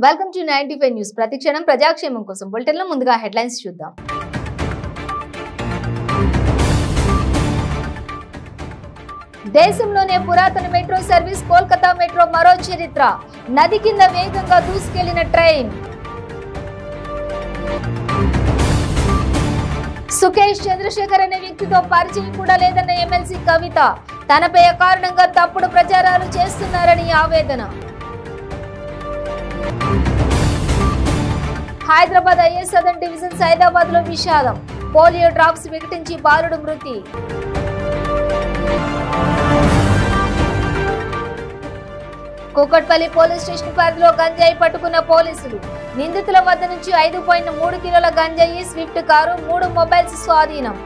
Welcome to 95 news. ప్రతిక్షణం ప్రజాక్షేమం కోసం బులెటిన్లో ముందుగా హెడ్లైన్స్ చూద్దాం. దేశంలోనే పురాతన మెట్రో సర్వీస్ కోల్కతా మెట్రో మరో చరిత్ర. నది కింద వేగంగా దూసుకెళ్లిన ట్రైన్. సుకేష్ చంద్రశేఖర్ అనే వ్యక్తితో పరిచయం కూడా లేదన్న ఎమ్మెల్సీ కవిత. తనపై అకారణంగా తప్పుడు ప్రచారాలు చేస్తున్నారని ఆవేదన. Hyderabad IAS southern division Saidabad లో విషాదం. పోలియో డ్రాప్స్ వికటించి బాలుడు మృతి. కూకట్పల్లి పోలీస్ స్టేషన్ పరిధిలో గంజాయి పట్టుకున్న పోలీసులు. నిందితుల వద్ద నుంచి 5.3 కిలోల గంజాయి, స్విఫ్ట్ కారు, 3 మొబైల్స్ స్వాధీనం.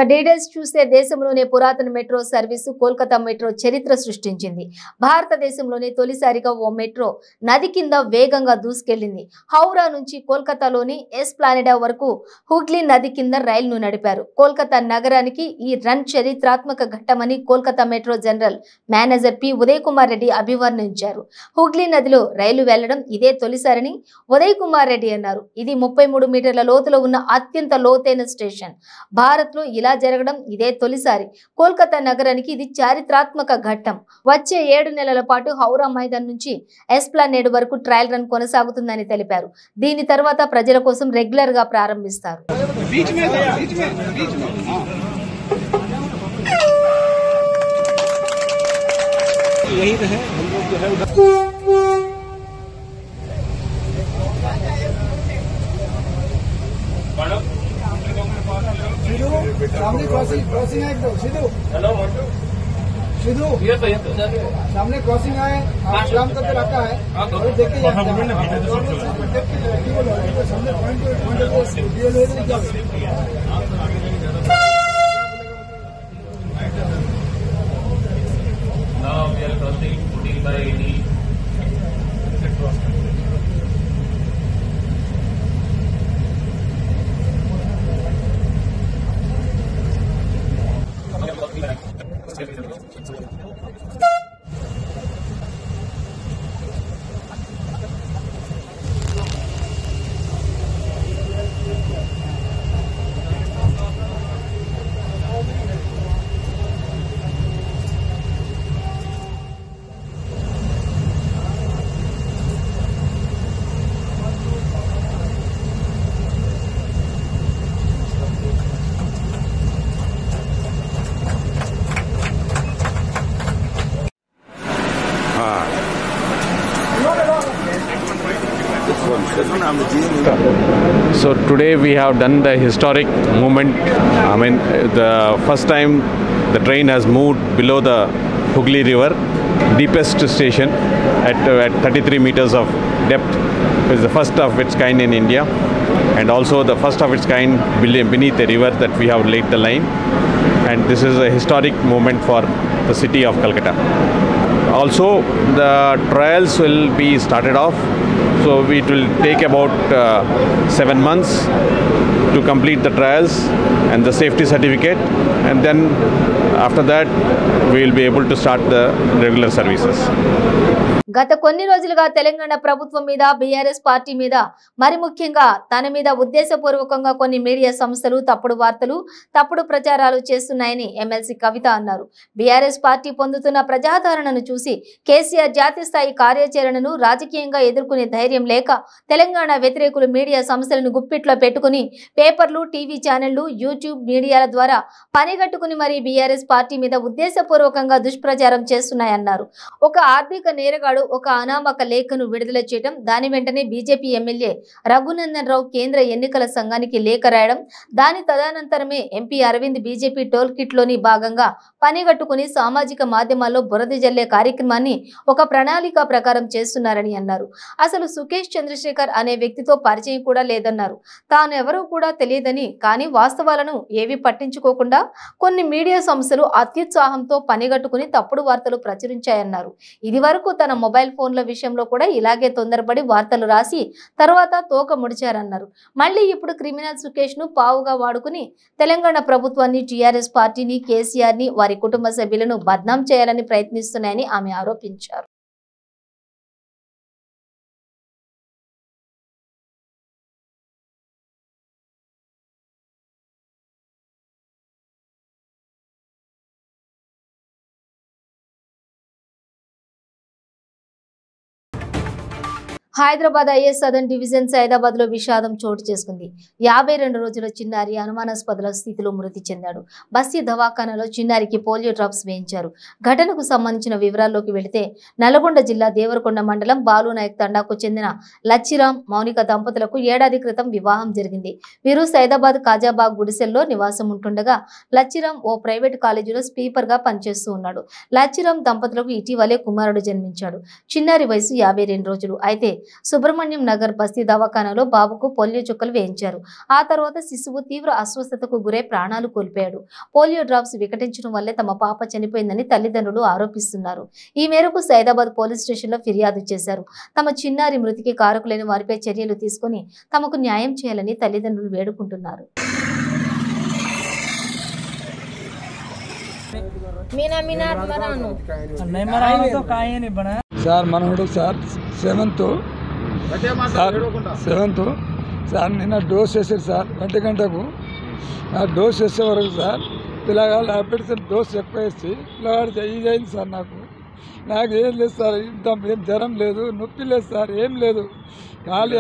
డీటెయిల్స్ చూస్తే దేశంలోనే పురాతన మెట్రో సర్వీసు కోల్కతా మెట్రో చరిత్ర సృష్టించింది. భారతదేశంలోనే తొలిసారిగా ఓ మెట్రో నది కింద వేగంగా దూసుకెళ్లింది. హౌరా నుంచి కోల్కతాలోని ఎస్ప్లానెడా వరకు హుగ్లీ నది కింద రైలును నడిపారు. కోల్కతా నగరానికి ఈ రన్ చరిత్రాత్మక ఘట్టమని Kolkata metro general manager P Uday Kumar Reddy అభివర్ణించారు. హుగ్లీ నదిలో రైలు వెళ్లడం ఇదే తొలిసారని ఉదయ్ కుమార్ రెడ్డి అన్నారు. ఇది 33 మీటర్ల లోతులో ఉన్న అత్యంత లోతైన స్టేషన్. భారత్ లో ఇలా జరగడం ఇదే తొలిసారి. కోల్కతా నగరానికి ఇది చారిత్రాత్మక ఘట్టం. వచ్చే 7 నెలల పాటు హౌరా మైదాన్ నుంచి ఎస్ప్లానేడ్ వరకు ట్రయల్ రన్ కొనసాగుతుందని తెలిపారు. దీని తర్వాత ప్రజల కోసం రెగ్యులర్ గా ప్రారంభిస్తారు. सामने क्रॉसिंग है, सिद्धू सिद्धू सामने क्रॉसिंग है, आप सलाम करके रखा है और देखिए सामने Now we are crossing 14/80. So today we have done the historic movement. I mean, the first time the train has moved below the Hooghly River, deepest station at 33 meters of depth. It's the first of its kind in India, and also the first of its kind beneath the river that we have laid the line. And this is a historic moment for the city of Calcutta. Also, the trials will be started off. So it will take about 7 months to complete the trials and the safety certificate, and then after that we will be able to start the regular services. గత కొన్ని రోజులుగా తెలంగాణ ప్రభుత్వం మీద, BRS party మీద, మరి ముఖ్యంగా తన మీద ఉద్దేశపూర్వకంగా కొన్ని మీడియా సంస్థలు తప్పుడు వార్తలు, తప్పుడు ప్రచారాలు చేస్తున్నాయని ఎమ్మెల్సీ కవిత అన్నారు. బీఆర్ఎస్ పార్టీ పొందుతున్న ప్రజాదరణను చూసి కేసీఆర్ జాతీయ స్థాయి కార్యాచరణను రాజకీయంగా ఎదుర్కొనే ధైర్యం లేక తెలంగాణ వ్యతిరేకులు మీడియా సంస్థలను గుప్పిట్లో పెట్టుకుని పేపర్లు, టీవీ ఛానళ్లు, యూట్యూబ్ మీడియాల ద్వారా పనిగట్టుకుని మరీ బీఆర్ఎస్ పార్టీ మీద ఉద్దేశపూర్వకంగా దుష్ప్రచారం చేస్తున్నాయన్నారు. ఒక ఆర్థిక నేరగాడు ఒక అనామక లేఖను విడుదల చేయడం, దాని వెంటనే బీజేపీ ఎమ్మెల్యే రఘునందన్ రావు కేంద్ర ఎన్నికల సంఘానికి లేఖ రాయడం, దాని తదనంతరమే MP Arvind BJP tool kit లోని భాగంగా పనిగట్టుకుని సామాజిక మాధ్యమాల్లో బురద జల్లే కార్యక్రమాన్ని ఒక ప్రణాళిక ప్రకారం చేస్తున్నారని అన్నారు. అసలు సుకేష్ చంద్రశేఖర్ అనే వ్యక్తితో పరిచయం కూడా లేదన్నారు. తాను ఎవరో కూడా తెలియదని, కానీ వాస్తవాలను ఏవి పట్టించుకోకుండా కొన్ని మీడియా సంస్థలు అత్యుత్సాహంతో పనిగట్టుకుని తప్పుడు వార్తలు ప్రచురించాయన్నారు. ఇది వరకు తన మొబైల్ ఫోన్ల విషయంలో కూడా ఇలాగే తొందరపడి వార్తలు రాసి తర్వాత తోక ముడిచారన్నారు. మళ్ళీ ఇప్పుడు క్రిమినల్ సుకేష్ ను పావుగా వాడుకుని తెలంగాణ ప్రభుత్వాన్ని, టీఆర్ఎస్ పార్టీని, కేసీఆర్ ని, వారి కుటుంబ సభ్యులను బద్నాం చేయాలని ప్రయత్నిస్తున్నాయని ఆమె ఆరోపించారు. Hyderabad is southern division Saidabad లో విషాదం చోటు చేసుకుంది. 52 రోజుల చిన్నారి అనుమానాస్పద స్థితిలో మృతి చెందాడు. బస్తీ దవాఖానాలో చిన్నారికి పోలియో డ్రాప్స్ వేయించారు. ఘటనకు సంబంధించిన వివరాల్లోకి వెళితే నల్గొండ జిల్లా దేవరకొండ మండలం బాలునాయక్ తండాకు చెందిన లచ్చిరామ్ మౌనిక దంపతులకు ఏడాది క్రితం వివాహం జరిగింది. వీరు సైదాబాద్ కాజాబాగ్ గుడిసెల్లో నివాసం ఉంటుండగా లచ్చిరామ్ ఓ ప్రైవేట్ కాలేజీలో స్పీకర్ గా పనిచేస్తూ ఉన్నాడు. లచ్చిరామ్ దంపతులకు ఇటీవలే కుమారుడు జన్మించాడు. చిన్నారి వయసు 52 రోజులు. అయితే సుబ్రహ్మణ్యం నగర్ బస్తీ దవాఖానాలో బాబుకు పోలియో చుక్కలు వేయించారు. ఆ తర్వాత శిశువు తీవ్ర అస్వస్థతకు గురై ప్రాణాలు కోల్పోయాడు. పోలియో డ్రాప్స్ వికటించడం వల్లే తమ పాప చనిపోయిందని తల్లిదండ్రులు ఆరోపిస్తున్నారు. ఈ మేరకు సైదాబాద్ పోలీస్ స్టేషన్లో ఫిర్యాదు చేశారు. తమ చిన్నారి మృతికి కారకులైన వారిపై చర్యలు తీసుకుని తమకు న్యాయం చేయాలని తల్లిదండ్రులు వేడుకుంటున్నారు. సార్ మనోడు సార్ సెవెంత్ సార్ నిన్న డోస్ వేసారు సార్ 1 గంటకు. ఆ డోస్ వేసే వరకు సార్ పిల్లగాళ్ళు అప్పటికి డోస్ ఎక్కువ వేసి పిల్లగాడు ఇది అయింది సార్. నాకు ఏం లేదు సార్, ఇంత ఏం జ్వరం లేదు, నొప్పి లేదు సార్, ఏం లేదు. ఖాళీ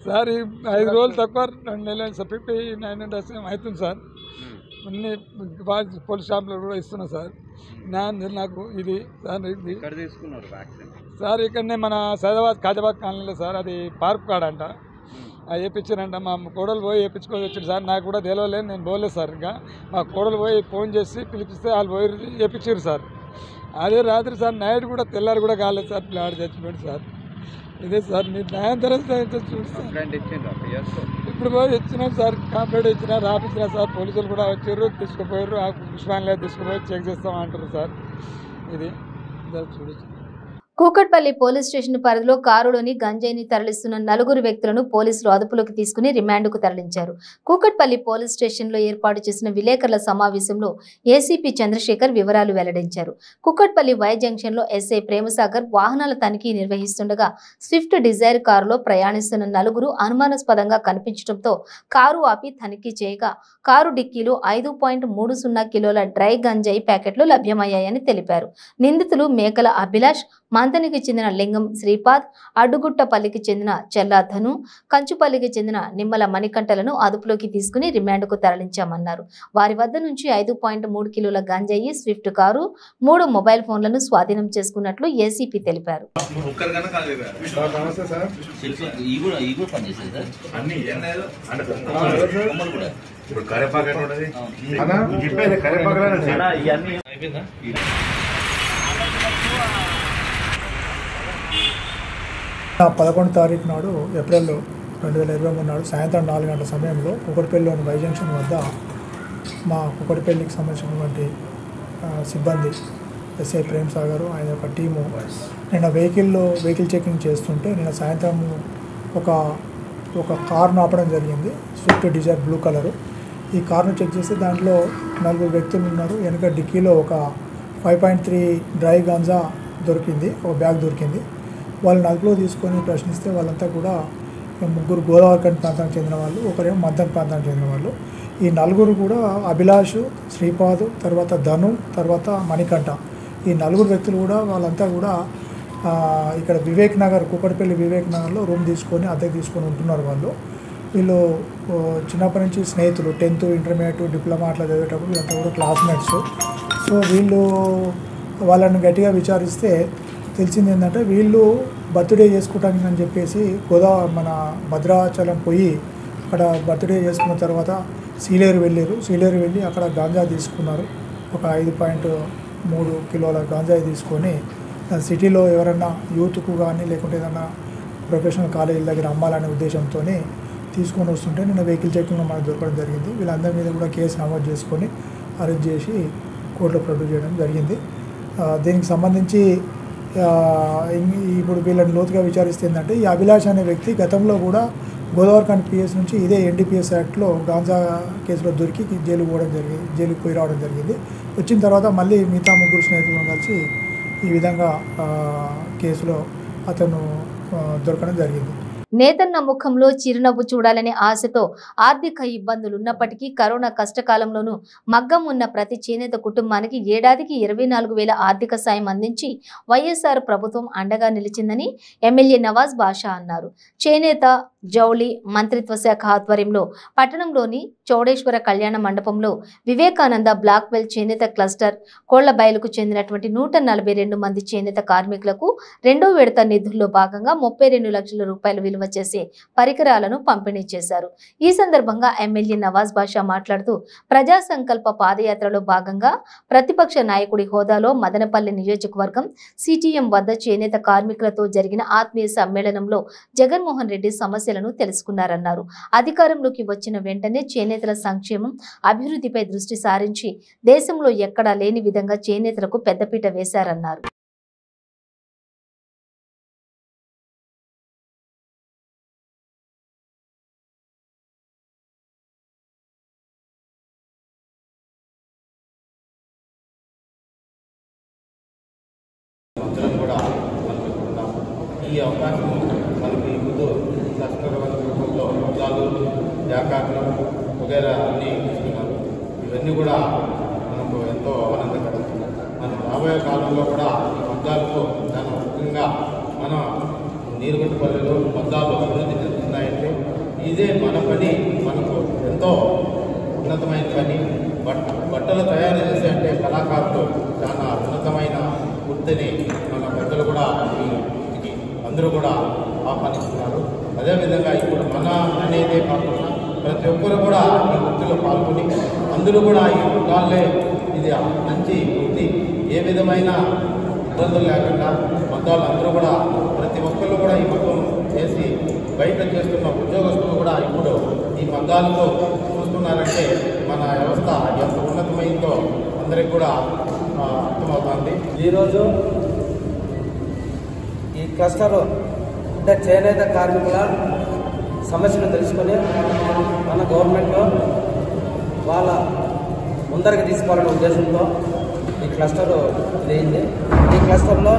సార్ 5 రోజులు తక్కువ 2 నెలలు సార్ 59 అవుతుంది సార్. అన్ని పోలీస్ స్టాంప్లో కూడా ఇస్తున్నా సార్. నాకు ఇది సార్ ఇది సార్ ఇక్కడనే మన సైదాబాద్ కాజాబాద్ కాలనీలో సార్, అది పార్క్ కాడంట. వేయించారంట. మా కోడలు పోయి వేయించుకొని వచ్చాడు సార్. నాకు కూడా తెలియలేదు, నేను పోలేదు సార్. ఇంకా మా కోడలు పోయి ఫోన్ చేసి పిలిపిస్తే వాళ్ళు పోయి వేయించారు సార్. అదే రాత్రి సార్ నైట్ కూడా తెల్లారి కూడా కాలేదు సార్, పిల్లాడు చచ్చిపోయాడు సార్. ఇదే సార్ మీరు న్యాయం తర్వాత చూస్తాను. ఇప్పుడు పోయి ఇచ్చినాం సార్, కంప్లైంట్ ఇచ్చినా రాపించినా సార్. పోలీసులు కూడా వచ్చారు, తీసుకుపోయారు. ఆ పుష్పాన్ని తీసుకుపోయి చెక్ చేస్తామంటారు సార్. ఇది చూడొచ్చు. కూకట్పల్లి పోలీస్ స్టేషన్ పరిధిలో కారులోని గంజాయిని తరలిస్తున్న 4 వ్యక్తులను పోలీసులు అదుపులోకి తీసుకుని రిమాండ్కు తరలించారు. కూకట్పల్లి పోలీస్ స్టేషన్లో ఏర్పాటు చేసిన విలేకరుల సమావేశంలో ఏసీపీ చంద్రశేఖర్ వివరాలు వెల్లడించారు. కూకట్పల్లి వై జంక్షన్లో ఎస్ఐ ప్రేమసాగర్ వాహనాల తనిఖీ నిర్వహిస్తుండగా స్విఫ్ట్ డిజైర్ కారులో ప్రయాణిస్తున్న 4 అనుమానాస్పదంగా కనిపించడంతో కారు ఆపి తనిఖీ చేయగా కారు డిక్కీలో 5.30 కిలోల డ్రై గంజాయి ప్యాకెట్లు లభ్యమయ్యాయని తెలిపారు. నిందితులు మేకల అభిలాష్, మంతనికి చెందిన లింగం శ్రీపాద్, అడ్డుగుట్టపల్లికి చెందిన చెల్లాధను, కంచుపల్లికి చెందిన నిమ్మల మణికంఠలను అదుపులోకి తీసుకుని రిమాండ్కు తరలించామన్నారు. వారి వద్ద నుంచి 5.3 కిలోల గంజాయి, స్విఫ్ట్ కారు, 3 మొబైల్ ఫోన్లను స్వాధీనం చేసుకున్నట్లు ఏసీపీ తెలిపారు. ఆ 11వ తారీఖు నాడు ఏప్రిల్ 2023 నాడు సాయంత్రం 4 గంటల సమయంలో కుకట్పల్లిలోని వై జంక్షన్ వద్ద మా కుకట్పల్లికి సంబంధించినటువంటి సిబ్బంది ఎస్ఐ ప్రేమసాగర్ ఆయన యొక్క టీము నిన్న వెహికల్ చెకింగ్ చేస్తుంటే నిన్న సాయంత్రం ఒక కార్ను ఆపడం జరిగింది. Swift Dzire blue colour. ఈ కార్ను చెక్ చేస్తే దాంట్లో 4 వ్యక్తులు ఉన్నారు. వెనుక డిక్కీలో ఒక 5.3 డ్రై గాంజా దొరికింది, ఒక బ్యాగ్ దొరికింది. వాళ్ళని అదుపులో తీసుకొని ప్రశ్నిస్తే వాళ్ళంతా కూడా 3 గోదావరిఖండ్ ప్రాంతానికి చెందిన వాళ్ళు, ఒకరేమో మద్దం ప్రాంతానికి చెందిన వాళ్ళు. ఈ 4 కూడా అభిలాష్, శ్రీపాద్, తర్వాత ధను, తర్వాత మణికంఠ, ఈ 4 వ్యక్తులు కూడా వాళ్ళంతా కూడా ఇక్కడ వివేక్ నగర్, కూకట్పల్లి వివేక్ నగర్లో రూమ్ తీసుకొని అద్దెకు తీసుకొని ఉంటున్నారు. వీళ్ళు చిన్నప్పటి నుంచి స్నేహితులు, 10th, ఇంటర్మీడియట్, డిప్లొమా అట్లా చదివేటప్పుడు వీళ్ళంతా కూడా క్లాస్మేట్స్. సో వాళ్ళని గట్టిగా విచారిస్తే తెలిసింది ఏంటంటే వీళ్ళు బర్త్డే చేసుకోవటానికి అని చెప్పేసి మన భద్రాచలం పోయి అక్కడ బర్త్డే చేసుకున్న తర్వాత సీలేరు వెళ్ళి అక్కడ గాంజా తీసుకున్నారు. ఒక 5.3 కిలోల గాంజా తీసుకొని సిటీలో ఎవరైనా యూత్కు కానీ లేకుంటే ఏదైనా ప్రొఫెషనల్ కాలేజీల దగ్గర అమ్మాలనే ఉద్దేశంతో తీసుకొని వస్తుంటే నిన్న వెహికల్ చెకింగ్లో మనకు దొరకడం జరిగింది. వీళ్ళందరి మీద కూడా కేసు నమోదు చేసుకొని అరెస్ట్ చేసి కోర్టులో ప్రొడ్యూస్ చేయడం జరిగింది. దీనికి సంబంధించి ఇప్పుడు వీళ్ళని లోతుగా విచారిస్తే ఏంటంటే ఈ అభిలాష్ అనే వ్యక్తి గతంలో కూడా గోదావరిఖండ్ పిఎస్ నుంచి ఇదే ఎన్డీపీఎస్ యాక్ట్లో గాంజా కేసులో దొరికి జైలుకి పోయి రావడం జరిగింది. వచ్చిన తర్వాత మళ్ళీ మిగతా 3 స్నేహితులను కలిసి ఈ విధంగా కేసులో అతను దొరకడం జరిగింది. నేతన్న ముఖంలో చిరునవ్వు చూడాలనే ఆశతో ఆర్థిక ఇబ్బందులు ఉన్నప్పటికీ కరోనా కష్టకాలంలోనూ మగ్గం ఉన్న ప్రతి చేనేత కుటుంబానికి ఏడాదికి 24,000 ఆర్థిక సాయం అందించి వైఎస్ఆర్ ప్రభుత్వం అండగా నిలిచిందని ఎమ్మెల్యే నవాజ్ బాషా అన్నారు. చేనేత జౌళి మంత్రిత్వ శాఖ ఆధ్వర్యంలో పట్టణంలోని చౌడేశ్వర కళ్యాణ మండపంలో వివేకానంద బ్లాక్వెల్ చేనేత క్లస్టర్ కోళ్లబయలుకు చెందినటువంటి 142 మంది చేనేత కార్మికులకు రెండో విడత నిధుల్లో భాగంగా 32 లక్షల రూపాయలు విలువ చేసే పరికరాలను పంపిణీ చేశారు. ఈ సందర్భంగా ఎమ్మెల్యే నవాజ్ బాషా మాట్లాడుతూ ప్రజా సంకల్ప పాదయాత్రలో భాగంగా ప్రతిపక్ష నాయకుడి హోదాలో మదనపల్లి నియోజకవర్గం సిటిఎం వద్ద చేనేత కార్మికులతో జరిగిన ఆత్మీయ సమ్మేళనంలో జగన్మోహన్ రెడ్డి సమస్యలను తెలుసుకున్నారన్నారు. అధికారంలోకి వచ్చిన వెంటనే చేనేతల సంక్షేమం అభివృద్ధిపై దృష్టి సారించి దేశంలో ఎక్కడా లేని విధంగా చేనేతలకు పెద్దపీట వేశారన్నారు. ఈ అవకాశం మనకి ముందు రూపంలో మగ్గాలు జాకాట్లు వగైరా అన్నీ ఇస్తున్నారు. ఇవన్నీ కూడా మనకు ఎంతో ఆనందకరం. మనం రాబోయే కాలంలో కూడా ఈ మగ్గాలకు చాలా ముఖ్యంగా మన నీరుగట్టుపల్లెలు మగ్గాలు అభివృద్ధి చెందుతున్నాయంటే ఇదే మన పని మనకు ఎంతో ఉన్నతమైన పని. బట్టలు తయారు చేసే అంటే కళాకారులు చాలా ఉన్నతమైన వృత్తిని మన పెద్దలు కూడా అందరూ కూడా ఆహ్వానిస్తున్నారు. అదేవిధంగా ఇప్పుడు మన అనేదే కాకుండా ప్రతి ఒక్కరు కూడా ఈ వృత్తిలో పాల్గొని అందరూ కూడా ఈ మగ్గాలే ఇది మంచి వృత్తి, ఏ విధమైన ఇబ్బందులు లేకుండా మగ్గాలు అందరూ కూడా ప్రతి ఒక్కరు కూడా ఈ మగ్గం చేసి బయట చేస్తున్న ఉద్యోగస్తులు కూడా ఇప్పుడు ఈ మగ్గాలతో చూస్తున్నారంటే మన వ్యవస్థ ఎంత ఉన్నతమైందో అందరికి కూడా అర్థమవుతుంది. ఈరోజు ఈ క్లస్టర్ అంటే చేనేత కార్మికుల సమస్యను తెలుసుకొని మన గవర్నమెంట్ వాళ్ళ ముందరికి తీసుకోవాలనే ఉద్దేశంతో ఈ క్లస్టర్ ఇదైంది. ఈ క్లస్టర్లో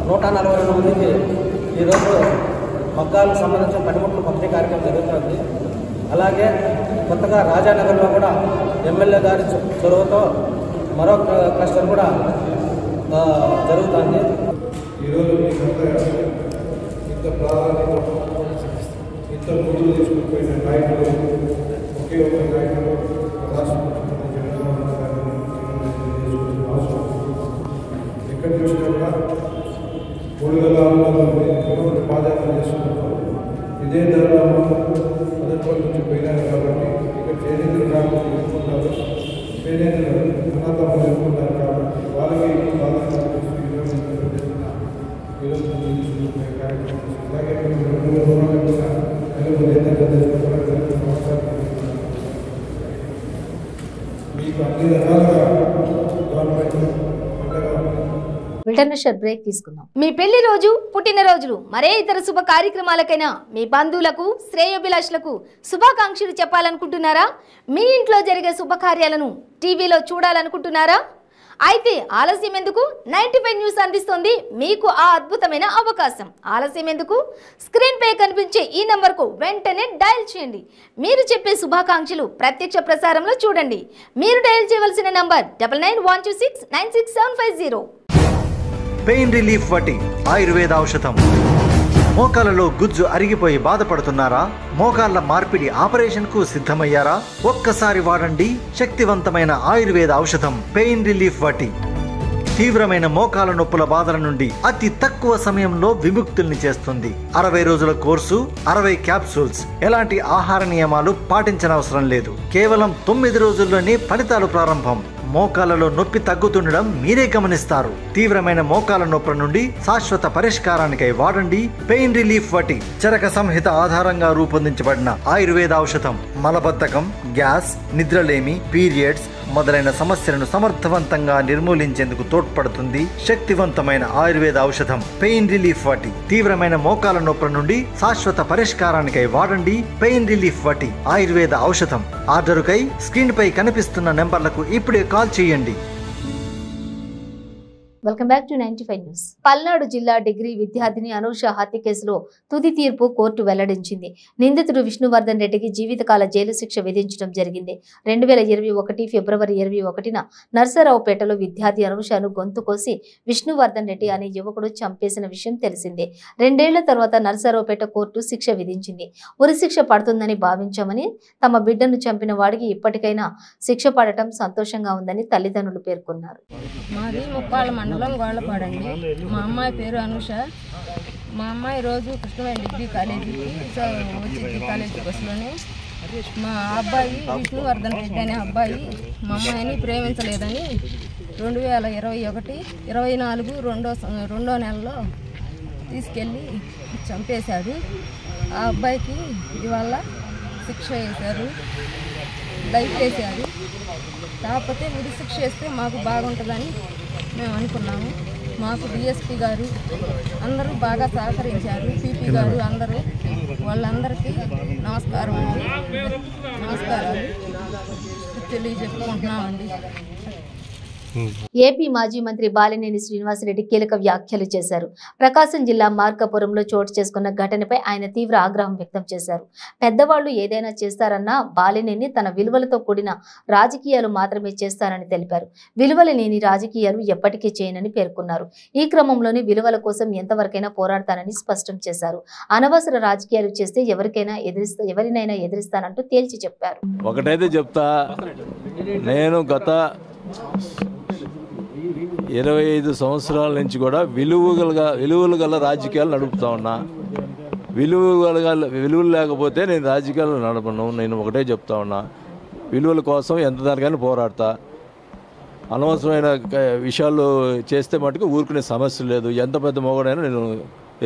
142 మందికి ఈరోజు మగ్గాలకు సంబంధించిన పనిముట్లు పంపిణీ కార్యక్రమం జరుగుతుంది. అలాగే కొత్తగా రాజానగర్లో కూడా ఎమ్మెల్యే గారి చొరవతో మరో క్లస్టర్ కూడా జరుగుతుంది. ఈరోజు ఇంత ప్రాధాన్యత ఇంత ముందుకు తీసుకుపోయిన నాయకులు ఒకే ఒక నాయకులు రాష్ట్ర ఎక్కడ చూసినా కూడా 3,600 పాదయాత్ర చేస్తున్నారు. ఇదే ధరలో అదనపల్లి నుంచి పోయినారు కాబట్టి ఇక్కడ చేనేతలు రాకుండా ఎదుర్కొంటారు, చేనేతలు అనాథాలు ఎదుర్కొంటారు కాబట్టి వాళ్ళకి ప్రాధాన్యత అలాగే మీకు అన్ని రకాలుగా గవర్నమెంట్ ఇంటర్నేషనల్ బ్రేక్ తీసుకుందాం. మీ పెళ్లి రోజు, పుట్టినరోజులు, మరే ఇతర శుభ కార్యక్రమాలకైనా మీ బంధువులకు, శ్రేయోభిలాషులకు శుభాకాంక్షలు చెప్పాలనుకుంటున్నారా? మీ ఇంట్లో జరిగే శుభకార్యాలను టీవీలో చూడాలనుకుంటున్నారా? అయితే ఆలస్యం ఎందుకు? 95 న్యూస్ అందిస్తోంది మీకు ఆ అద్భుతమైన అవకాశం. ఆలస్యం ఎందుకు? స్క్రీన్ పై కనిపించే ఈ నంబర్కు వెంటనే డయల్ చేయండి. మీరు చెప్పే శుభాకాంక్షలు ప్రత్యక్ష ప్రసారంలో చూడండి. మీరు డయల్ చేయవలసిన నంబర్ 9912696750. పెయిన్ రిలీఫ్ వటి ఆయుర్వేద ఔషధం. మోకాలలో గుజ్జు అరిగిపోయి బాధపడుతున్నారా? మోకాళ్ల మార్పిడి ఆపరేషన్ కు సిద్ధమయ్యారా? ఒక్కసారి వాడండి శక్తివంతమైన ఆయుర్వేద ఔషధం పెయిన్ రిలీఫ్ వటి. తీవ్రమైన మోకాల నొప్పుల బాధల నుండి అతి తక్కువ సమయంలో విముక్తుల్ని చేస్తుంది. 60 రోజుల కోర్సు, 60 క్యాప్సూల్స్. ఎలాంటి ఆహార నియమాలు పాటించనవసరం లేదు. కేవలం 9 రోజుల్లోనే ఫలితాలు ప్రారంభం. మోకాలలో నొప్పి తగ్గుతుండడం మీరే గమనిస్తారు. తీవ్రమైన మోకాల నొప్పుల నుండి శాశ్వత పరిష్కారానికై వాడండి పెయిన్ రిలీఫ్ వటి. చరక సంహిత ఆధారంగా రూపొందించబడిన ఆయుర్వేద ఔషధం మలబద్ధకం, గ్యాస్, నిద్రలేమి, పీరియడ్స్ మొదలైన సమస్యలను సమర్థవంతంగా నిర్మూలించేందుకు తోడ్పడుతుంది. శక్తివంతమైన ఆయుర్వేద ఔషధం పెయిన్ రిలీఫ్ వటి. తీవ్రమైన మోకాల నొప్పుల నుండి శాశ్వత పరిష్కారానికై వాడండి పెయిన్ రిలీఫ్ వటి ఆయుర్వేద ఔషధం. ఆర్డరుకై స్క్రీన్ పై కనిపిస్తున్న నెంబర్లకు ఇప్పుడే కాల్ చేయండి. Welcome back to 95 news. Palnadu జిల్లా డిగ్రీ విద్యార్థిని అనూష హత్య కేసులో తుది తీర్పు కోర్టు వెల్లడించింది. నిందితుడు విష్ణువర్ధన్ రెడ్డికి జీవితకాల జైలు శిక్ష విధించడం జరిగింది. 2021 ఫిబ్రవరి 21న నర్సరావుపేటలో విద్యార్థి అనూషను గొంతు కోసి విష్ణువర్ధన్ రెడ్డి అనే యువకుడు చంపేసిన విషయం తెలిసిందే. 2 ఏళ్ల తర్వాత నర్సరావుపేట కోర్టు శిక్ష విధించింది. ఉరిశిక్ష పడుతుందని భావించామని, తమ బిడ్డను చంపిన వాడికి ఇప్పటికైనా శిక్ష పడటం సంతోషంగా ఉందని తల్లిదండ్రులు పేర్కొన్నారు. మండలం గోళ్లపాడండి. మా అమ్మాయి పేరు అనూష. మా అమ్మాయి రోజు కృష్ణవేణి డిగ్రీ కాలేజీకి వచ్చింది. కాలేజీ బస్సులోనే మా అబ్బాయి విష్ణువర్ధన్ రెడ్డి అనే అబ్బాయి మా అమ్మాయిని ప్రేమించలేదని 2021 24 రెండో నెలలో తీసుకెళ్ళి చంపేశాడు. ఆ అబ్బాయికి ఇవాళ శిక్ష వేశారు, లైఫ్ వేశారు. కాకపోతే ఉరి శిక్ష వేస్తే మాకు బాగుంటుందని మేము అనుకున్నాము. మాకు డిఎస్పీ గారు అందరూ బాగా సహకరించారు, పీపీ గారు అందరూ. వాళ్ళందరికీ నమస్కారం అండి, నమస్కారాలు తెలియజెప్పుకుంటున్నామండి. ఏపీ మాజీ మంత్రి బాలినేని శ్రీనివాసరెడ్డి కీలక వ్యాఖ్యలు చేశారు. ప్రకాశం జిల్లా మార్కాపురంలో చోటు చేసుకున్న ఘటనపై ఆయన తీవ్ర ఆగ్రహం వ్యక్తం చేశారు. పెద్దవాళ్లు ఏదైనా చేస్తారన్నా బాలినేని తన విలువలతో కూడిన రాజకీయాలు మాత్రమే చేస్తారని తెలిపారు. విలువలు లేని రాజకీయాలు ఎప్పటికీ చేయనని పేర్కొన్నారు. ఈ క్రమంలోనే విలువల కోసం ఎంతవరకైనా పోరాడతానని స్పష్టం చేశారు. అనవసర రాజకీయాలు చేస్తే ఎవరినైనా ఎదిరిస్తానంటూ తేల్చి చెప్పారు. ఒకటైతే చెప్తా, నేను గత 25 సంవత్సరాల నుంచి కూడా విలువలు గల రాజకీయాలు నడుపుతా ఉన్నా. విలువలు లేకపోతే నేను రాజకీయాలు నడపను. నేను ఒకటే చెప్తా ఉన్నా, విలువల కోసం ఎంత దానికైనా పోరాడతా. అనవసరమైన విషయాలు చేస్తే మటుకు ఊరుకునే సమస్య లేదు. ఎంత పెద్ద మొగడైనా నేను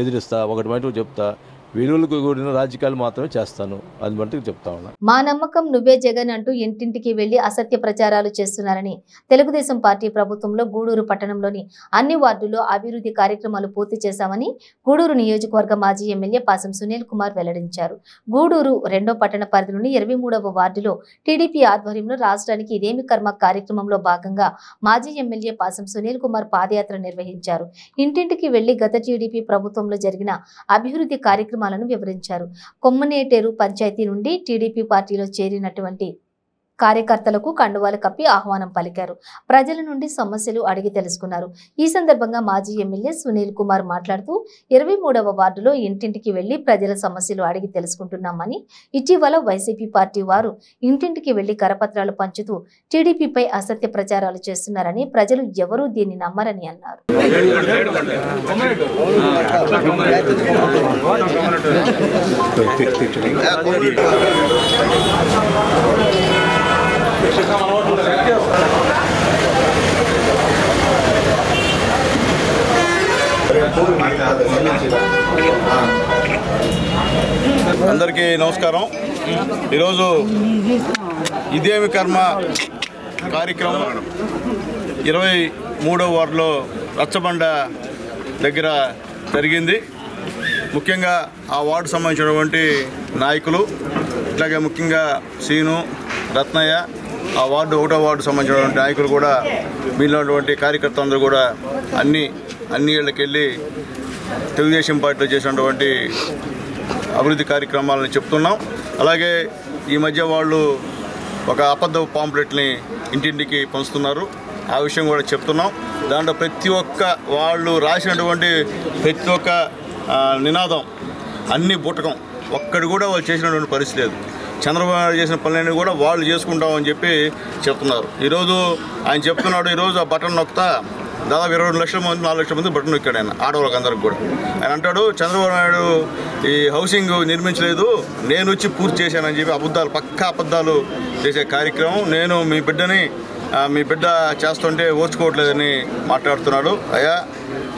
ఎదిరిస్తా. ఒకటి మటుకు చెప్తా, విలువలకు కూడిన రాజకీయాలు మాత్రమే చేస్తాను. అది మటుకు చెప్తా ఉన్నా. మా నమ్మకం నువ్వే జగన్ అంటూ ఇంటింటికి వెళ్లి అసత్య ప్రచారాలు చేస్తున్నారని తెలుగుదేశం పార్టీ ప్రభుత్వంలో గూడూరు పట్టణంలోని అన్ని వార్డుల్లో అభివృద్ధి కార్యక్రమాలు పూర్తి చేశామని గూడూరు నియోజకవర్గ మాజీ ఎమ్మెల్యే పాసం సునీల్ కుమార్ వెల్లడించారు. గూడూరు 2వ పట్టణ పరిధిలోని 23వ వార్డులో టీడీపీ ఆధ్వర్యంలో రాష్ట్రానికి ఇదేమి కర్మ కార్యక్రమంలో భాగంగా మాజీ ఎమ్మెల్యే పాసం సునీల్ కుమార్ పాదయాత్ర నిర్వహించారు. ఇంటింటికి వెళ్లి గత టీడీపీ ప్రభుత్వంలో జరిగిన అభివృద్ధి కార్యక్రమాలను వివరించారు. కొమ్మనేటేరు పంచాయతీ నుండి టీడీపీ పార్టీలో చేరినటువంటి కార్యకర్తలకు కండువాలు కప్పి ఆహ్వానం పలికారు. ప్రజల నుండి సమస్యలు అడిగి తెలుసుకున్నారు. ఈ సందర్భంగా మాజీ ఎమ్మెల్యే సునీల్ కుమార్ మాట్లాడుతూ 23వ వార్డులో ఇంటింటికి వెళ్లి ప్రజల సమస్యలు అడిగి తెలుసుకుంటున్నామని, ఇటీవల వైసీపీ పార్టీ వారు ఇంటింటికి వెళ్లి కరపత్రాలు పంచుతూ టీడీపీపై అసత్య ప్రచారాలు చేస్తున్నారని, ప్రజలు ఎవరూ దీన్ని నమ్మరని అన్నారు. అందరికీ నమస్కారం. ఈరోజు ఇదేమి కర్మ కార్యక్రమం 23వ వార్డులో రచ్చబండ దగ్గర జరిగింది. ముఖ్యంగా ఆ వార్డు సంబంధించినటువంటి నాయకులు, ఇట్లాగే ముఖ్యంగా సీను, రత్నయ్య, ఆ వార్డు 1వ వార్డు సంబంధించినటువంటి నాయకులు కూడా, మిగిలినటువంటి కార్యకర్తలు అందరూ కూడా అన్ని ఏళ్ళకి వెళ్ళి తెలుగుదేశం పార్టీలో చేసినటువంటి అభివృద్ధి కార్యక్రమాలను చెప్తున్నాం. అలాగే ఈ మధ్య వాళ్ళు ఒక అబద్ధ పాంప్లెట్ని ఇంటింటికి పంచుతున్నారు. ఆ విషయం కూడా చెప్తున్నాం. దాంట్లో ప్రతి ఒక్క వాళ్ళు రాసినటువంటి ప్రతి ఒక్క నినాదం అన్ని బుట్టకం. ఒక్కడి కూడా వాళ్ళు చేసినటువంటి పరిస్థితి లేదు. చంద్రబాబు నాయుడు చేసిన పనులన్నీ కూడా వాళ్ళు చేసుకుంటామని చెప్పి చెప్తున్నారు. ఈరోజు ఆయన చెప్తున్నాడు, ఈరోజు ఆ బటన్ నొక్కుతా దాదాపు 22 లక్షల మంది 4 లక్షల మంది బటన్ నొక్కాడు ఆయన, ఆడవాళ్ళకి అందరికి కూడా. ఆయన అంటాడు చంద్రబాబు నాయుడు ఈ హౌసింగ్ నిర్మించలేదు, నేను వచ్చి పూర్తి చేశానని చెప్పి పక్కా అబద్ధాలు చేసే కార్యక్రమం. నేను మీ బిడ్డ చేస్తుంటే ఓర్చుకోవట్లేదని మాట్లాడుతున్నాడు. అయ్యా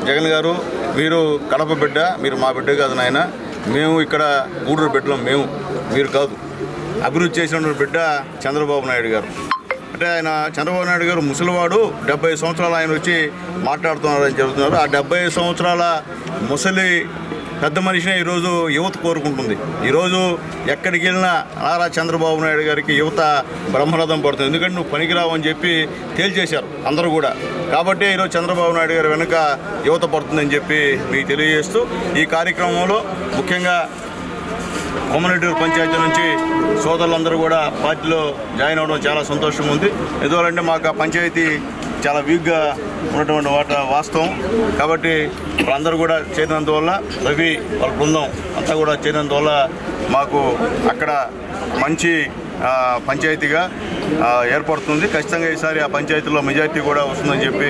జగన్ గారు, మీరు కడప బిడ్డ, మీరు మా బిడ్డ కాదు నాయన. మేము ఇక్కడ గూడూరు బిడ్డలం, మీరు కాదు. అభివృద్ధి చేసినటువంటి బిడ్డ చంద్రబాబు నాయుడు గారు. అంటే ఆయన చంద్రబాబు నాయుడు గారు ముసలివాడు, 75 సంవత్సరాలు ఆయన వచ్చి మాట్లాడుతున్నారని చెబుతున్నారు. ఆ 75 సంవత్సరాల ముసలి పెద్ద మనిషినే ఈరోజు యువత కోరుకుంటుంది. ఈరోజు ఎక్కడికి వెళ్ళినా నారా చంద్రబాబు నాయుడు గారికి యువత బ్రహ్మరథం పడుతుంది. ఎందుకంటే నువ్వు పనికిరావు అని చెప్పి తేల్చేశారు అందరూ కూడా. కాబట్టి ఈరోజు చంద్రబాబు నాయుడు గారి వెనుక యువత పడుతుందని చెప్పి మీకు తెలియజేస్తూ ఈ కార్యక్రమంలో ముఖ్యంగా కొమ్మరెడ్డి పంచాయతీ నుంచి సోదరులందరూ కూడా పార్టీలో జాయిన్ అవ్వడం చాలా సంతోషంగా ఉంది. ఎందువల్లంటే మాకు ఆ పంచాయతీ చాలా వీక్గా ఉన్నటువంటి వాస్తవం. కాబట్టి వాళ్ళందరూ కూడా చేరినందువల్ల రవి వాళ్ళ బృందం అంతా కూడా చేరినందువల్ల మాకు అక్కడ మంచి పంచాయతీగా ఏర్పడుతుంది. ఖచ్చితంగా ఈసారి ఆ పంచాయతీలో మెజార్టీ కూడా వస్తుందని చెప్పి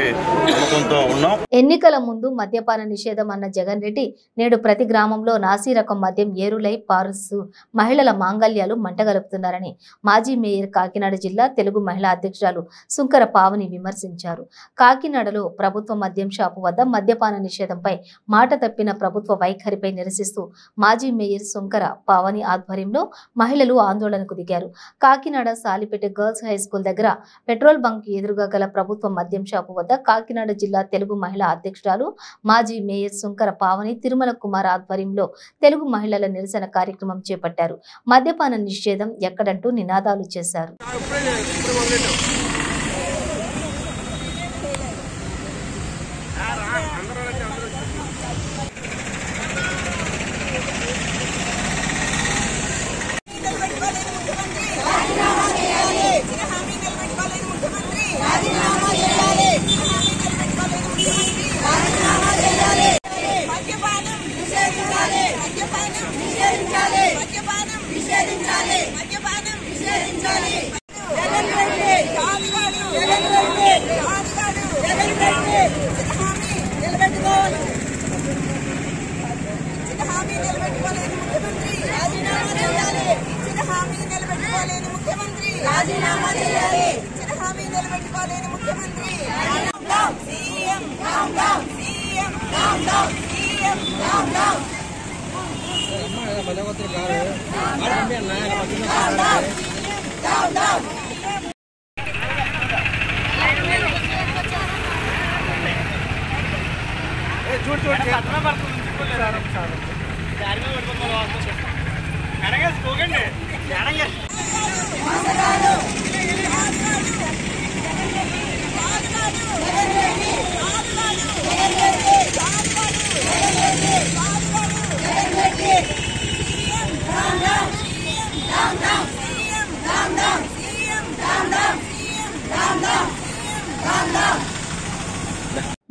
నమ్మకంతో ఉన్నాం. ఎన్నికల ముందు మద్యపాన నిషేధం అన్న జగన్ రెడ్డి నేడు ప్రతి గ్రామంలో నాసీ రకం మద్యం ఏరులై పారుస్తూ మహిళల మాంగళ్యాలు మంటగలుపుతున్నారని మాజీ మేయర్ కాకినాడ జిల్లా తెలుగు మహిళా అధ్యక్షురాలు సుంకర పావని విమర్శించారు. కాకినాడలో ప్రభుత్వ మద్యం షాపు వద్ద మద్యపాన నిషేధంపై మాట తప్పిన ప్రభుత్వ వైఖరిపై నిరసిస్తూ మాజీ మేయర్ సుంకర పావని ఆధ్వర్యంలో మహిళలు ఆందోళనకు దిగారు. Kakinada Salipeta girls high school దగ్గర పెట్రోల్ బంక్ ఎదురుగా గల ప్రభుత్వ మద్యం షాపు వద్ద కాకినాడ జిల్లా తెలుగు మహిళా అధ్యక్షురాలు మాజీ మేయర్ సుంకర పావని తిరుమల కుమార్ ఆధ్వర్యంలో తెలుగు మహిళల నిరసన కార్యక్రమం చేపట్టారు. మద్యపాన నిషేధం ఎక్కడంటూ నినాదాలు చేశారు.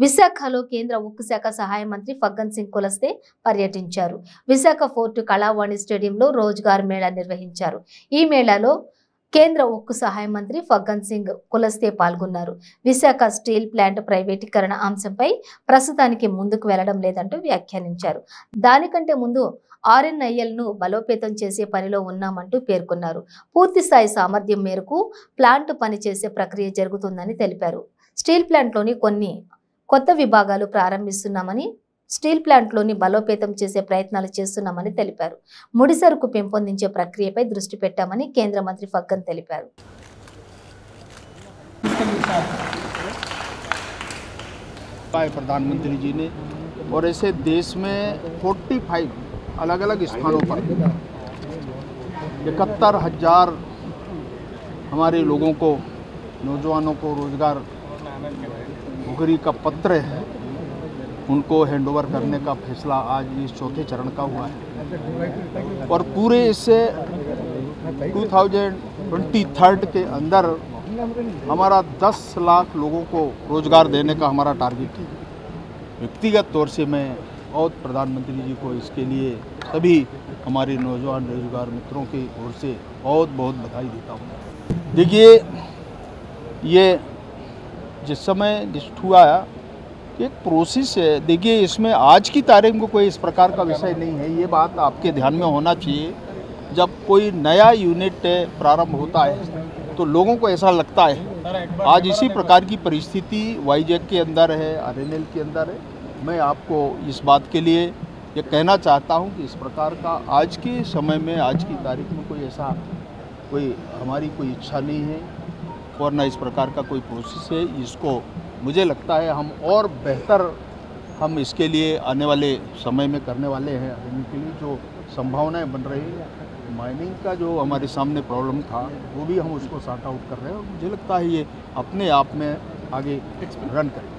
విశాఖలో కేంద్ర ఉక్కు శాఖ సహాయ మంత్రి ఫగ్గన్ సింగ్ కులస్తే పర్యటించారు. విశాఖ ఫోర్టు కళావాణి స్టేడియంలో రోజ్గార్ మేళా నిర్వహించారు. ఈ మేళాలో కేంద్ర ఉక్కు సహాయ మంత్రి ఫగ్గన్ సింగ్ కులస్తే పాల్గొన్నారు. విశాఖ స్టీల్ ప్లాంట్ ప్రైవేటీకరణ అంశంపై ప్రస్తుతానికి ముందుకు వెళ్లడం లేదంటూ వ్యాఖ్యానించారు. దానికంటే ముందు ఆర్ఎన్ఐఎల్ను బలోపేతం చేసే పనిలో ఉన్నామంటూ పేర్కొన్నారు. పూర్తిస్థాయి సామర్థ్యం మేరకు ప్లాంట్ పనిచేసే ప్రక్రియ జరుగుతుందని తెలిపారు. స్టీల్ ప్లాంట్లోని కొన్ని కొత్త విభాగాలు ప్రారంభిస్తున్నామని, స్టీల్ ప్లాంట్లోని బలోపేతం చేసే ప్రయత్నాలు చేస్తున్నామని తెలిపారు. ముడి సరుకు పెంపొందించే ప్రక్రియపై దృష్టి పెట్టామని కేంద్ర మంత్రి ఫగ్గన్ తెలిపారు. प्रधानमंत्री जी ने और ऐसे देश में 45 अलग अलग स्थानों पर 71,000 हमारे लोगों को, नौजवानों को रोजगार नौकरी का पत्र है, उनको हैंडओवर करने का फैसला आज इस चौथे चरण का हुआ है। और पूरे इससे 2023 के अंदर हमारा 10 लाख लोगों को रोजगार देने का हमारा टारगेट है। व्यक्तिगत तौर से मैं और प्रधानमंत्री जी को इसके लिए सभी हमारे नौजवान रोजगार मित्रों की ओर से बहुत बहुत बधाई देता हूँ। देखिए, ये जिस समय लिस्ट हुआ एक प्रोसेस है। देखिए, इसमें आज की तारीख में कोई इस प्रकार का विषय नहीं है। ये बात आपके ध्यान में होना चाहिए। जब कोई नया यूनिट प्रारंभ होता है तो लोगों को ऐसा लगता है। आज इसी प्रकार की परिस्थिति वाईजैक के अंदर है, आरएनएल के अंदर है। मैं आपको इस बात के लिए ये कहना चाहता हूँ कि इस प्रकार का आज के समय में, आज की तारीख में कोई ऐसा कोई हमारी कोई इच्छा नहीं है और न इस प्रकार का कोई प्रोसेस है। इसको मुझे लगता है हम और बेहतर हम इसके लिए आने वाले समय में करने वाले हैं। इनके लिए जो संभावनाएं बन रही है, माइनिंग का जो हमारे सामने प्रॉब्लम था वो भी हम उसको सॉर्ट आउट कर रहे हैं और मुझे लगता है ये अपने आप में आगे रन करें।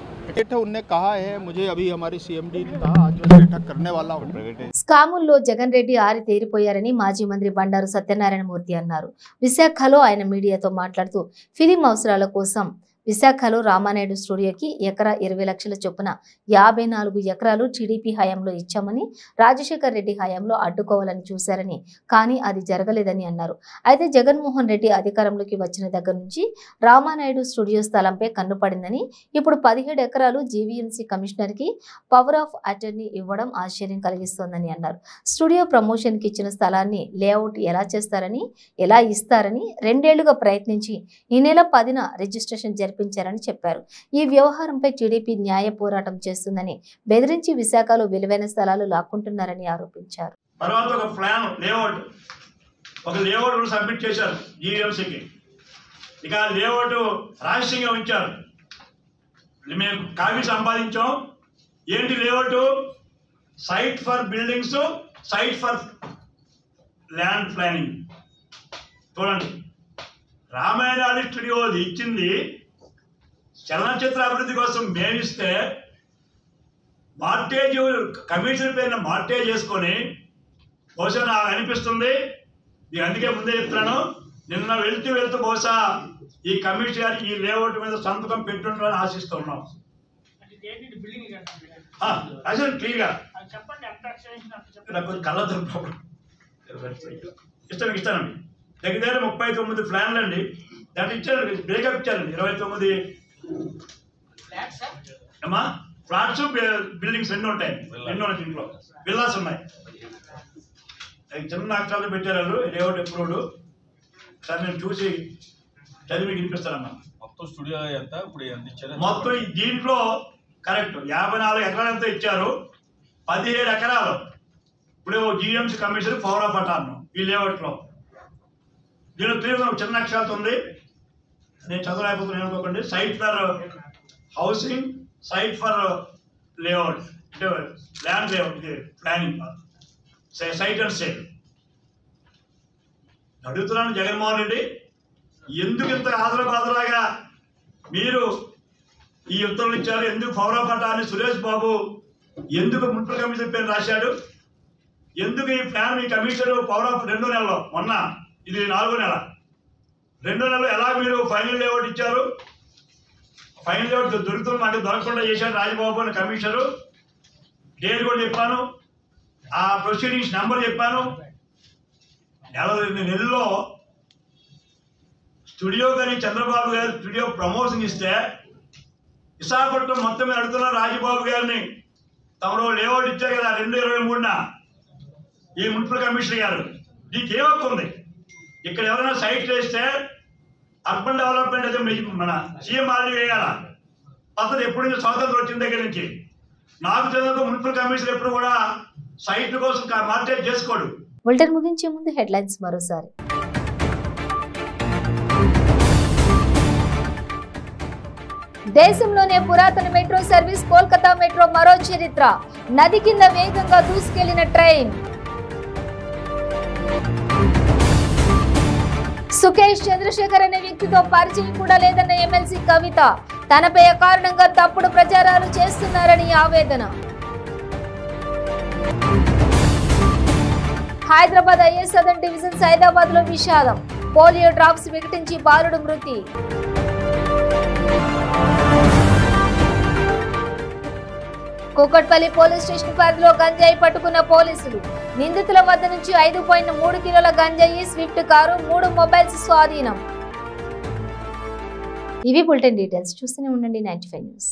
उनने कहा है, मुझे अभी हमारे सीएमडी ने कहा आज मैं बैठक करने वाला हूँ। స్కాముల్లో జగన్ రెడ్డి ఆరి తేరిపోయారని మాజీ మంత్రి బండారు సత్యనారాయణమూర్తి అన్నారు. విశాఖలో ఆయన మీడియాతో మాట్లాడుతూ ఫిలిం అవసరాల కోసం విశాఖలో రామానాయుడు స్టూడియోకి ఎకరా 20 లక్షల చొప్పున 54 ఎకరాలు టీడీపీ హయాంలో ఇచ్చామని, రాజశేఖర్ రెడ్డి హయాంలో అడ్డుకోవాలని చూశారని, కానీ అది జరగలేదని అన్నారు. అయితే జగన్మోహన్ రెడ్డి అధికారంలోకి వచ్చిన దగ్గర నుంచి రామానాయుడు స్టూడియో స్థలంపై కన్నుపడిందని, ఇప్పుడు 17 ఎకరాలు జీవీఎంసీ కమిషనర్కి పవర్ ఆఫ్ అటర్నీ ఇవ్వడం ఆశ్చర్యం కలిగిస్తోందని అన్నారు. స్టూడియో ప్రమోషన్కి ఇచ్చిన స్థలాన్ని లేఅవుట్ ఎలా చేస్తారని, ఎలా ఇస్తారని 2 ఏళ్లుగా ప్రయత్నించి ఈ నెల 10న రిజిస్ట్రేషన్ జరిపించారని చెప్పారు. ఈ వ్యవహారంపై టీడీపీ న్యాయ పోరాటం చేస్తుందని బెదిరించి విశాఖలో విలువైన స్థలాలు లాక్కుంటున్నారని ఆరోపించారు. తర్వాత ఒక ప్లాన్ లేఅవుట్ సబ్మిట్ చేశారు జీఎంసీకి. ఇక లేఅవుట్ రహస్యంగా ఉంచారు. మేము కాపీ సంపాదించాం. ఏంటి layout? Site for buildings, site for land planning. చూడండి, రామానాయుడు స్టూడియో ఇచ్చింది చలనచిత్ర అభివృద్ధి కోసం మేమిస్తే మార్టేజ్ కమిషన్ పైన మార్టేజ్ చేసుకొని బహుశా నాకు అనిపిస్తుంది, అందుకే ముందే చెప్తున్నాను, నిన్న వెళ్తూ బహుశా ఈ కమిషన్ గారికి ఈ లేఅవుట్ మీద సంతకం పెట్టుంటారని ఆశిస్తున్నాం. అసలు క్లియర్గా కొంచెం కళ్ళతో ఇస్తానండి. దగ్గర 39 ప్లాన్లు అండి. దాంట్లో ఇచ్చారు, బ్రేకప్ ఇచ్చారండి. 29 అమ్మా ఫ్లాట్స్, బిల్డింగ్స్ 2 ఉంటాయి. 2 ఉన్నాయి. ఇంట్లో విల్లాస్ ఉన్నాయి. చిన్న అక్షరాలు పెట్టారు లేఅవుట్ అప్రూవ్డ్. సార్ నేను చూసి చదివి వినిపిస్తానమ్మా. మొత్తం స్టూడియో ఎంత ఇప్పుడు ఎంత ఇచ్చారు? మొత్తం దీంట్లో కరెక్ట్ 54 ఎకరాలు ఎంత ఇచ్చారు. 17 ఎకరాలు ఇప్పుడు GMC commission power of attorney ఈ లేఅవుట్లో. దీనిలో క్లియర్గా చిన్న అక్షరాలతో ఉంది. నేను చదవలేకపోతున్నాను అనుకోకండి. Site for housing, site for layout, అంటే land layout planning, site and sale. అడుగుతున్నాను జగన్మోహన్ రెడ్డి, ఎందుకు ఇంత ఆదరబాదరాగా మీరు ఈ ఉత్తర్వులు ఇచ్చారు? ఎందుకు power of attorney Suresh Babu ఎందుకు మున్సిపల్ కమిషన్ పేరు రాశాడు? ఎందుకు ఈ plan me commissioner power of 2 నెలల్లో, మొన్న ఇది 4వ నెల, 2 నెలలు ఎలా మీరు ఫైనల్ లేఅవుట్ ఇచ్చారు? ఫైనల్ లేఅవుట్ దొరుకుతుంది అంటే దొరకకుండా చేశాడు రాజబాబు అని కమిషనరు. డేట్ కూడా చెప్పాను, ఆ ప్రొసీడింగ్స్ నెంబర్ చెప్పాను. 2 నెలల్లో స్టూడియో కానీ చంద్రబాబు గారు స్టూడియో ప్రమోషన్ ఇస్తే విశాఖపట్నం మొత్తం మీద అడుగుతున్న రాజబాబు గారిని, తమరు లేఅవుట్ ఇచ్చారు కదా 2023న ఈ మున్సిపల్ కమిషనర్ గారు, నీకేం హక్కు ఉంది? ఇక్కడ ఎవరైనా సైట్ వేస్తే అర్బన్ డెవలప్మెంట్ అయితే మన సీఎం ఆల్రెడీ వేయాలా? పద్ధతి ఎప్పుడు నుంచి స్వాతంత్రం వచ్చిన దగ్గర నుంచి నాకు తెలియదు మున్సిపల్ కమిషనర్ ఎప్పుడు కూడా సైట్ కోసం మార్టేజ్ చేసుకోడు. బులెటిన్ ముగించే ముందు హెడ్లైన్స్ మరోసారి. దేశంలోనే పురాతన మెట్రో సర్వీస్ కోల్కతా మెట్రో మరో చరిత్ర. నది కింద వేగంగా దూసుకెళ్లిన ట్రైన్. సుకేష్ చంద్రశేఖర్ అనే వ్యక్తితో పరిచయం కూడా లేదన్న ఎమ్మెల్సీ కవిత. తనపై అకారణంగా తప్పుడు ప్రచారాలు చేస్తున్నారని ఆవేదన. Hyderabad IAS southern division Saidabad లో విషాదం. పోలియో డ్రాప్స్ వికటించి బాలుడు మృతి. కూకట్పల్లి పోలీస్ స్టేషన్ పరిధిలో గంజాయి పట్టుకున్న పోలీసులు. నిందితుల వద్ద నుంచి 5.3 కిలోల గంజాయి, స్విఫ్ట్ కారు, 3 మొబైల్స్ స్వాధీనం. ఇవి బులెటిన్ డీటెయిల్స్. చూస్తూనే ఉండండి 95 న్యూస్.